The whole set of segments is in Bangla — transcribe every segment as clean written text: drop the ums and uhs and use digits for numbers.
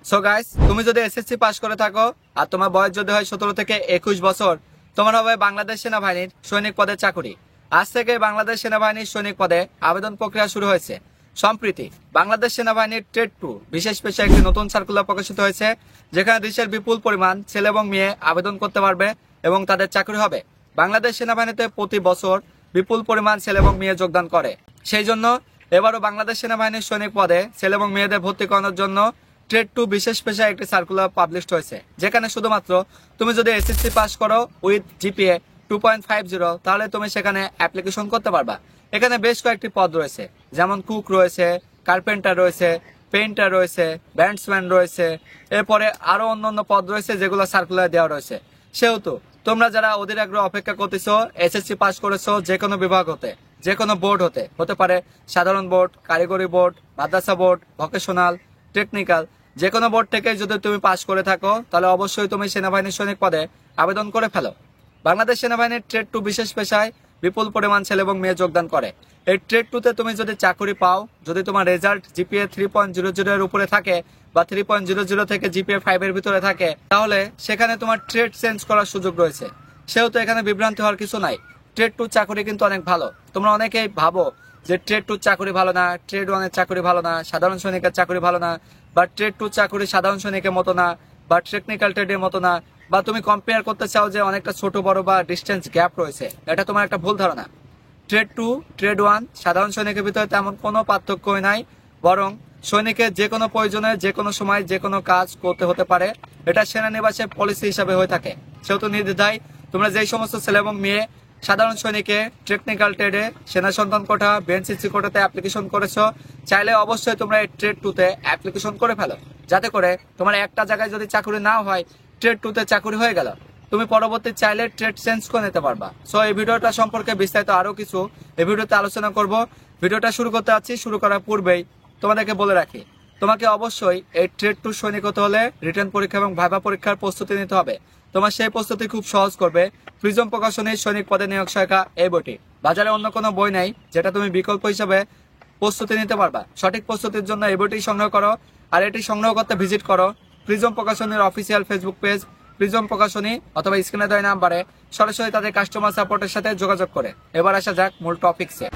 সো গাইস, তুমি যদি এসএসসি পাস করে থাকো আর তোমার বয়স যদি হয় 17 থেকে 21 বছর, তোমার হবে বাংলাদেশ সেনাবাহিনীর সৈনিক পদে চাকরি। আজ থেকে বাংলাদেশ সেনাবাহিনীর সৈনিক পদে আবেদন প্রক্রিয়া শুরু হয়েছে। সম্প্রতি বাংলাদেশ সেনাবাহিনীর ট্রেড 2 বিশেষ পেশায় একটি নতুন সার্কুলার প্রকাশিত হয়েছে, যেখানে দেশের বিপুল পরিমাণ ছেলে এবং মেয়ে আবেদন করতে পারবে এবং তাদের চাকরি হবে। বাংলাদেশ সেনাবাহিনীতে প্রতি বছর বিপুল পরিমাণ ছেলে এবং মেয়ে যোগদান করে। সেই জন্য এবারও বাংলাদেশ সেনাবাহিনীর সৈনিক পদে ছেলে এবং মেয়েদের ভর্তি করানোর জন্য ট্রেড 2 বিশেষ পেশায় একটি সার্কুলার পাবলিশড হয়েছে, যেখানে শুধুমাত্র তুমি যদি এসএসসি পাস করো উইথ জিপিএ 2.50, তাহলে তুমি সেখানে অ্যাপ্লিকেশন করতে পারবা। এখানে বেশ কয়েকটি পদ রয়েছে, যেমন কুক রয়েছে, কার্পেন্টার রয়েছে, পেইন্টার রয়েছে, ব্যান্ডসম্যান রয়েছে, এরপরে আরো অন্যান্য পদ রয়েছে যেগুলো সার্কুলার দেওয়া রয়েছে। সেহেতু তোমরা যারা অধীর আগ্রহ অপেক্ষা করতেছো, এসএসসি পাস করেছো যে কোনো বিভাগ হতে, যে কোনো বোর্ড হতে পারে সাধারণ বোর্ড, কারিগরি বোর্ড, মাদ্রাসা বোর্ড, ভোকেশনাল, টেকনিক্যাল, যে কোনো বোর্ড থেকে যদি তুমি পাস করে থাকো, তাহলে অবশ্যই তুমি সেনাবাহিনীর সৈনিক পদে আবেদন করে ফেলো। বাংলাদেশ সেনাবাহিনীর ট্রেড 2 বিশেষ পেশায় বিপুল পরিমাণ ছেলে এবং মেয়ে যোগদান করে। এই ট্রেড 2 তুমি যদি চাকরি পাও, যদি তোমার রেজাল্ট জিপিএ 3.00 এর উপরে থাকে বা 3.00 থেকে জিপিএ 5 এর ভিতরে থাকে, তাহলে সেখানে তোমার ট্রেড চেঞ্জ করার সুযোগ রয়েছে। সেহেতু এখানে বিভ্রান্তি হওয়ার কিছু নাই। ট্রেড 2 চাকরি কিন্তু অনেক ভালো। তোমরা অনেকেই ভাবো যে ট্রেড 2 চাকরি ভালো না, ট্রেড 1 এর চাকরি ভালো না, সাধারণ সৈনিকের চাকরি ভালো না, বা ট্রেড 2 চাকরি সাধারণ সৈনিকের মতো না, বা টেকনিক্যাল ট্রেডের মতো না, বা তুমি কম্পেয়ার করতে চাও যে অনেকটা ছোট বড় বা ডিস্টেন্স গ্যাপ রয়েছে। এটা তোমার একটা ভুল ধারণা। ট্রেড 2, ট্রেড 1 সাধারণ সৈনিকের ভিতরে তেমন কোনো পার্থক্যই নাই, বরং সৈনিকের যে কোনো প্রয়োজনে যে কোনো সময় যে কোনো কাজ করতে হতে পারে। এটা সেনানিবাসের পলিসি হিসাবে হয়ে থাকে। সেহেতু নির্দ্বিধায় তোমরা যেই সমস্ত ছেলে এবং মেয়ে সাধারণ সৈনিকে, টেকনিক্যাল ট্রেডে, সেনা সন্তান কোটা, বিএনসিসি কোটাতে অ্যাপ্লিকেশন করেছো, চাইলে অবশ্যই তোমরা এই ট্রেড 2 অ্যাপ্লিকেশন করে ফেলো, যাতে করে তোমার একটা জায়গায় যদি চাকরি না হয়, ট্রেড 2 চাকরি হয়ে গেল, তুমি পরবর্তী চাইলে ট্রেড চেঞ্জ করে নিতে পারবা। সো এই ভিডিওটা সম্পর্কে বিস্তারিত আরো কিছু এই ভিডিওতে আলোচনা করব। ভিডিওটা শুরু করতে যাচ্ছি। শুরু করার পূর্বেই তোমাদেরকে বলে রাখি, তোমাকে অবশ্যই এই ট্রেড 2 সৈনিক হতে হলে রিটেন পরীক্ষা এবং ভাইভা পরীক্ষার প্রস্তুতি নিতে হবে। তোমার সেই প্রস্তুতি খুব সহজ করবে প্রিজম প্রকাশনীর সৈনিক পদে নিয়োগ সহায়িকা এই বইটি। বাজারে অন্য কোনো বই নেই যেটা তুমি বিকল্প হিসাবে প্রস্তুতি নিতে পারবা। সঠিক প্রস্তুতির জন্য এই বইটি সংগ্রহ করো, আর এটি সংগ্রহ করতে ভিজিট করো প্রিজম প্রকাশনীর অফিসিয়াল ফেসবুক পেজ প্রিজম প্রকাশনী, অথবা স্ক্রিনে দেওয়া নাম্বারে সরাসরি তাদের কাস্টমার সাপোর্টের সাথে যোগাযোগ করে। এবার আসা যাক মূল টপিকসে।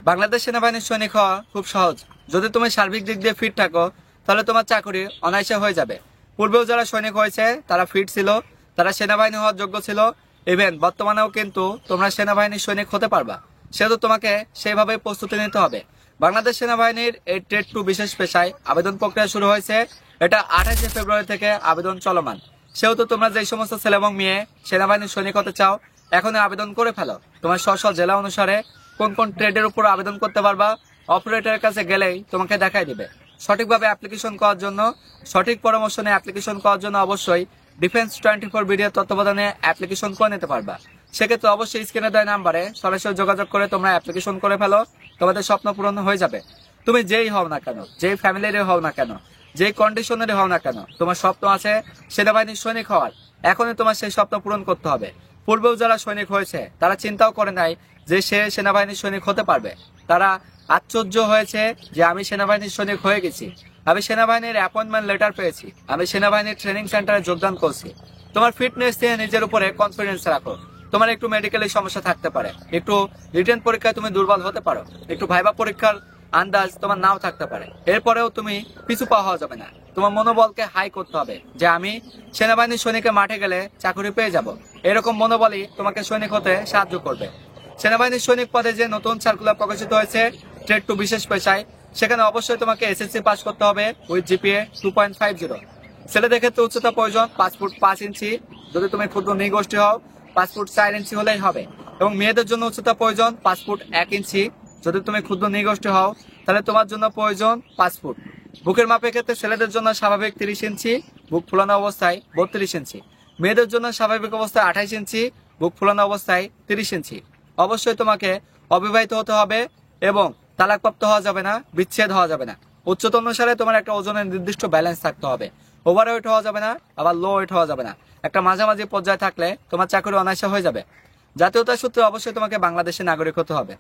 বাংলাদেশ সেনাবাহিনীর সৈনিক হওয়া খুব সহজ। যদি তুমি সার্বিক দিক দিয়ে ফিট থাকো, তাহলে তোমার চাকরি অনায়াসে হয়ে যাবে। পূর্বেও যারা সৈনিক হয়েছে তারা ফিট ছিল, তারা সেনাবাহিনী হওয়ার যোগ্য ছিল। ইভেন বর্তমানেও কিন্তু তোমরা সেনাবাহিনীর সৈনিক হতে পারবা। সেহেতু তোমাকে সেইভাবে প্রস্তুতি নিতে হবে। বাংলাদেশ সেনাবাহিনীর এই ট্রেড 2 বিশেষ পেশায় আবেদন প্রক্রিয়া শুরু হয়েছে। এটা 28 ফেব্রুয়ারি থেকে আবেদন চলমান। সেহেতু তোমরা যে সমস্ত ছেলে এবং মেয়ে সেনাবাহিনীর সৈনিক হতে চাও, এখনই আবেদন করে ফেলো। তোমার স্ব জেলা অনুসারে কোন কোন ট্রেডের উপর আবেদন করতে পারবা, অপারেটরের কাছে গেলেই তোমাকে দেখাই দিবে। সঠিকভাবে অ্যাপ্লিকেশন করার জন্য, সঠিক পরামর্শ নিয়ে অ্যাপ্লিকেশন করার জন্য অবশ্যই ডিফেন্স 24 ভিডিও তত্ত্বাবধানে অ্যাপ্লিকেশন করে নিতে পারবা। সেক্ষেত্রে অবশ্যই স্ক্রিনে দেওয়া নাম্বারে সরাসরি যোগাযোগ করে তোমরা অ্যাপ্লিকেশন করে ফেলো। তোমাদের স্বপ্ন পূরণ হয়ে যাবে। তুমি যেই হও না কেন, যেই ফ্যামিলির হও না কেন, যেই কন্ডিশনের হও না কেন, তোমার স্বপ্ন আছে সেনাবাহিনীর সৈনিক হওয়ার। এখনই তোমার সেই স্বপ্ন পূরণ করতে হবে। পূর্বেও যারা সৈনিক হয়েছে তারা চিন্তাও করে নাই যে সে সেনাবাহিনীর সৈনিক হতে পারবে। তারা আশ্চর্য হয়েছে যে আমি সেনাবাহিনীর সৈনিক হয়ে গেছি, আমি সেনাবাহিনীর অ্যাপয়েন্টমেন্ট লেটার পেয়েছি, আমি সেনাবাহিনীর ট্রেনিং সেন্টারে যোগদান করছি। তোমার ফিটনেস দিয়ে নিজের উপরে কনফিডেন্স রাখো। তোমার একটু মেডিকেলের সমস্যা থাকতে পারে, একটু রিটেন পরীক্ষায় তুমি দুর্বল হতে পারো, একটু ভাইবা পরীক্ষার আন্দাজ তোমার নাও থাকতে পারে। এরপরেও তুমি পিছু পা হওয়া যাবে না। তোমার মনোবলকে হাই করতে হবে যে আমি সেনাবাহিনীর সৈনিকের মাঠে গেলে চাকরি পেয়ে যাব। এরকম মনোবলই তোমাকে সৈনিক হতে সাহায্য করবে। সেনাবাহিনীর সৈনিক পদে যে নতুন সার্কুলার প্রকাশিত হয়েছে ট্রেড 2 বিশেষ পেশায়, সেখানে অবশ্যই তোমাকে এসএসসি পাস করতে হবে উইথ জিপিএ 2.50। ছেলেদের ক্ষেত্রে উচ্চতা প্রয়োজন 5 ফুট 5 ইঞ্চি। যদি তুমি ক্ষুদ্র নৃগোষ্ঠী হও 5 ফুট 4 ইঞ্চি হলেই হবে। এবং মেয়েদের জন্য উচ্চতা প্রয়োজন 5 ফুট 1 ইঞ্চি। যদি তুমি ক্ষুদ্র নৃগোষ্ঠী হও তাহলে তোমার জন্য প্রয়োজন 5 ফুট। বুকের মাপের ক্ষেত্রে ছেলেদের জন্য স্বাভাবিক 30 ইঞ্চি, বুক ফুলানো অবস্থায় 32 ইঞ্চি। মেয়েদের জন্য স্বাভাবিক অবস্থায় 28 ইঞ্চি, বুক ফুলানো অবস্থায় 30 ইঞ্চি। অবশ্যই তোমাকে অবিবাহিত হতে হবে এবং তালাকপ্রাপ্ত হওয়া যাবে না, বিচ্ছেদ হওয়া যাবে না। উচ্চতা অনুসারে তোমার একটা ওজনের নির্দিষ্ট ব্যালেন্স থাকতে হবে। ওভার ওয়েট হওয়া যাবে না, আবার লো ওয়েট হওয়া যাবে না। একটা মাঝামাঝি পর্যায়ে থাকলে তোমার চাকরি অনায়াসে হয়ে যাবে। জাতীয়তার সূত্রে অবশ্যই তোমাকে বাংলাদেশের নাগরিক হতে হবে।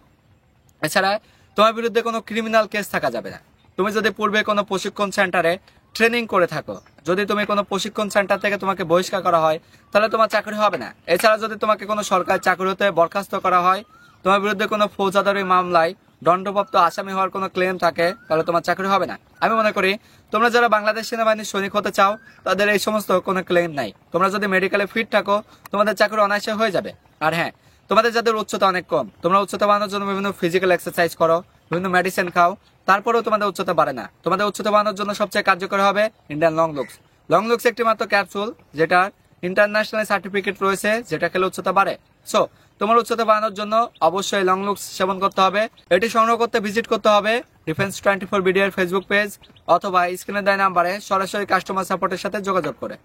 এছাড়া তোমার বিরুদ্ধে কোনো ক্রিমিনাল কেস থাকা যাবে না। তুমি যদি পূর্বে কোনো প্রশিক্ষণ সেন্টারে ট্রেনিং করে থাকো, যদি তুমি কোনো প্রশিক্ষণ সেন্টার থেকে তোমাকে বহিষ্কার করা হয়, তাহলে তোমার চাকরি হবে না। এছাড়া যদি তোমাকে কোনো সরকারি চাকরি হতে বরখাস্ত করা হয়, তোমার বিরুদ্ধে কোনো ফৌজদারি মামলায় দণ্ডপ্রাপ্ত আসামি হওয়ার কোনো ক্লেম থাকে, তাহলে তোমার চাকরি হবে না। আমি মনে করি তোমরা যারা বাংলাদেশ সেনাবাহিনীর সৈনিক হতে চাও, তাদের এই সমস্ত কোনো ক্লেম নাই। তোমরা যদি মেডিকেলে ফিট থাকো, তোমাদের চাকরি অনায়াসে হয়ে যাবে। আর হ্যাঁ, তোমাদের যাদের উচ্চতা অনেক কম, তোমরা উচ্চতা বাড়ানোর জন্য বিভিন্ন ফিজিক্যাল এক্সারসাইজ করো, বিভিন্ন মেডিসিন খাও, তারপরেও তোমাদের উচ্চতা বাড়ে না। তোমাদের উচ্চতা বাড়ানোর জন্য সবচেয়ে কার্যকর হবে Indian long looks. Long looks একটি মাত্র ক্যাপসুল, যেটা ইন্টারন্যাশনাল সার্টিফিকেট রয়েছে, যেটা খেলে উচ্চতা বাড়ে। সো তোমার উচ্চতা বাড়ানোর জন্য অবশ্যই লং লুকস সেবন করতে হবে। এটি সংগ্রহ করতে ভিজিট করতে হবে ডিফেন্স 24 বিডি এর ফেসবুক পেজ অথবা স্ক্রিনে দেওয়া নাম্বারে সরাসরি কাস্টমার সাপোর্টের সাথে যোগাযোগ করে।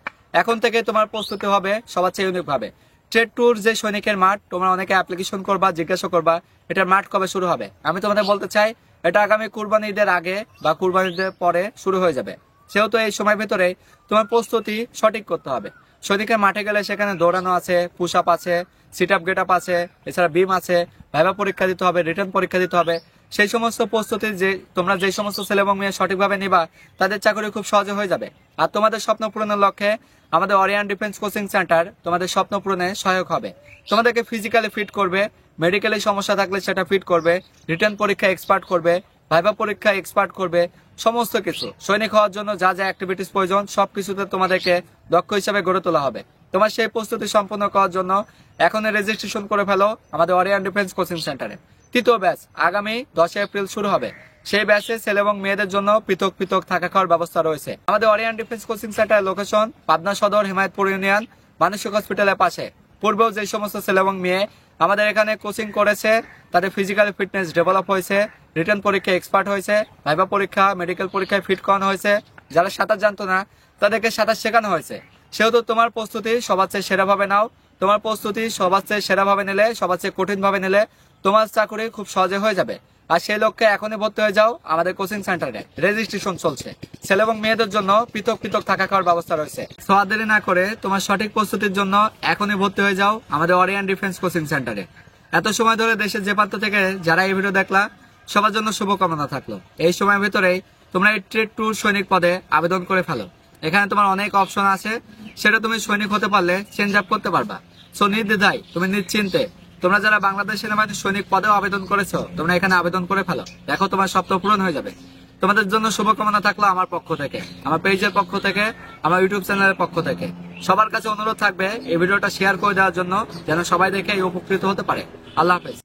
এখন থেকে তোমার প্রস্তুতি হবে সবার চেয়ে ইউনিক ভাবে। ট্রেড ট্যুর যে সৈনিকের মাঠ, তোমরা অনেকে অ্যাপ্লিকেশন করবা, জিজ্ঞাসা করবা এটার মাঠ কবে শুরু হবে। আমি তোমাদের বলতে চাই, এটা আগামী কুরবানি ঈদের আগে বা কুরবানি ঈদের পরে শুরু হয়ে যাবে। সেহেতু এই সময়ের ভেতরে তোমার প্রস্তুতি সঠিক করতে হবে। সৈনিকের মাঠে গেলে সেখানে দৌড়ানো আছে, পুশ আপ আছে, সিট আপ গেট আপ আছে, এছাড়া বিম আছে, ভাইভা পরীক্ষা দিতে হবে, রিটার্ন পরীক্ষা দিতে হবে। সেই সমস্ত প্রস্তুতি যে তোমরা যে সমস্ত ছেলে এবং মেয়ে সঠিকভাবে নিবা, তাদের চাকরি খুব সহজে হয়ে যাবে। আর তোমাদের স্বপ্ন পূরণের লক্ষ্যে আমাদের অরিয়ান ডিফেন্স কোচিং সেন্টার তোমাদের স্বপ্ন পূরণে সহায়ক হবে। তোমাদেরকে ফিজিক্যালি ফিট করবে, মেডিকেলি সমস্যা থাকলে সেটা ফিট করবে, রিটার্ন পরীক্ষা এক্সপার্ট করবে, ভাইভা পরীক্ষা এক্সপার্ট করবে। সমস্ত কিছু সৈনিক হওয়ার জন্য যা যা অ্যাক্টিভিটিস প্রয়োজন সবকিছুতে তোমাদেরকে দক্ষ হিসাবে গড়ে তোলা হবে। তোমার সেই প্রস্তুতি সম্পন্ন করার জন্য এখনই রেজিস্ট্রেশন করে ফেলো আমাদের অরিয়ান ডিফেন্স কোচিং সেন্টারে। তৃতীয় ব্যাচ আগামী 10 এপ্রিল শুরু হবে। সেই ব্যাচে ছেলে এবং মেয়েদের জন্য পৃথক পৃথক থাকা খাওয়ার ব্যবস্থা রয়েছে। আমাদের Orion defence coaching centre location Pabna সদর, হেমায়তপুর ইউনিয়ন, মানসিক হসপিটালের পাশে। পূর্বেও যে সমস্ত ছেলে এবং মেয়ে আমাদের এখানে কোচিং করেছে, তাদের ফিজিক্যাল ফিটনেস ডেভেলপ হয়েছে, রিটার্ন পরীক্ষা এক্সপার্ট হয়েছে, ভাইভা পরীক্ষা, মেডিকেল পরীক্ষায় ফিট করানো হয়েছে। যারা সাঁতার জানতো না, তাদেরকে সাঁতার শেখানো হয়েছে। সেহেতু তোমার প্রস্তুতি সবার চেয়ে সেরাভাবে নাও। তোমার প্রস্তুতি সবার চেয়ে সেরাভাবে নিলে, সবার চেয়ে কঠিন ভাবে নিলে তোমার চাকরি খুব সহজে হয়ে যাবে। আর সেই লক্ষ্যে এখনই ভর্তি হয়ে যাও আমাদের কোচিং সেন্টারে। রেজিস্ট্রেশন চলছে। ছেলে এবং মেয়েদের জন্য পৃথক পৃথক থাকা খাওয়ার ব্যবস্থা রয়েছে। সো আর দেরি না করে তোমার সঠিক প্রস্তুতির জন্য এখনই ভর্তি হয়ে যাও আমাদের অরিয়ান ডিফেন্স কোচিং সেন্টারে। এত সময় ধরে দেশের যে প্রান্ত থেকে যারা এই ভিডিও দেখলা, সবার জন্য শুভকামনা থাকলো। এই সময়ের ভিতরেই তোমরা এই ট্রেড ট্যুর সৈনিক পদে আবেদন করে ফেলো। এখানে তোমার অনেক অপশন আছে, সেটা তুমি সৈনিক হতে পারলে চেঞ্জ আপ করতে পারবা। সো নির্দ্বিধায়, তুমি নিশ্চিন্তে, তোমরা যারা বাংলাদেশ সেনাবাহিনীর সৈনিক পদেও আবেদন করেছো, তোমরা এখানে আবেদন করে ফেলো। দেখো তোমার স্বপ্ন পূরণ হয়ে যাবে। তোমাদের জন্য শুভকামনা থাকলো আমার পক্ষ থেকে, আমার পেজের পক্ষ থেকে, আমার ইউটিউব চ্যানেলের পক্ষ থেকে। সবার কাছে অনুরোধ থাকবে এই ভিডিওটা শেয়ার করে দেওয়ার জন্য, যেন সবাই দেখে উপকৃত হতে পারে। আল্লাহ হাফেজ।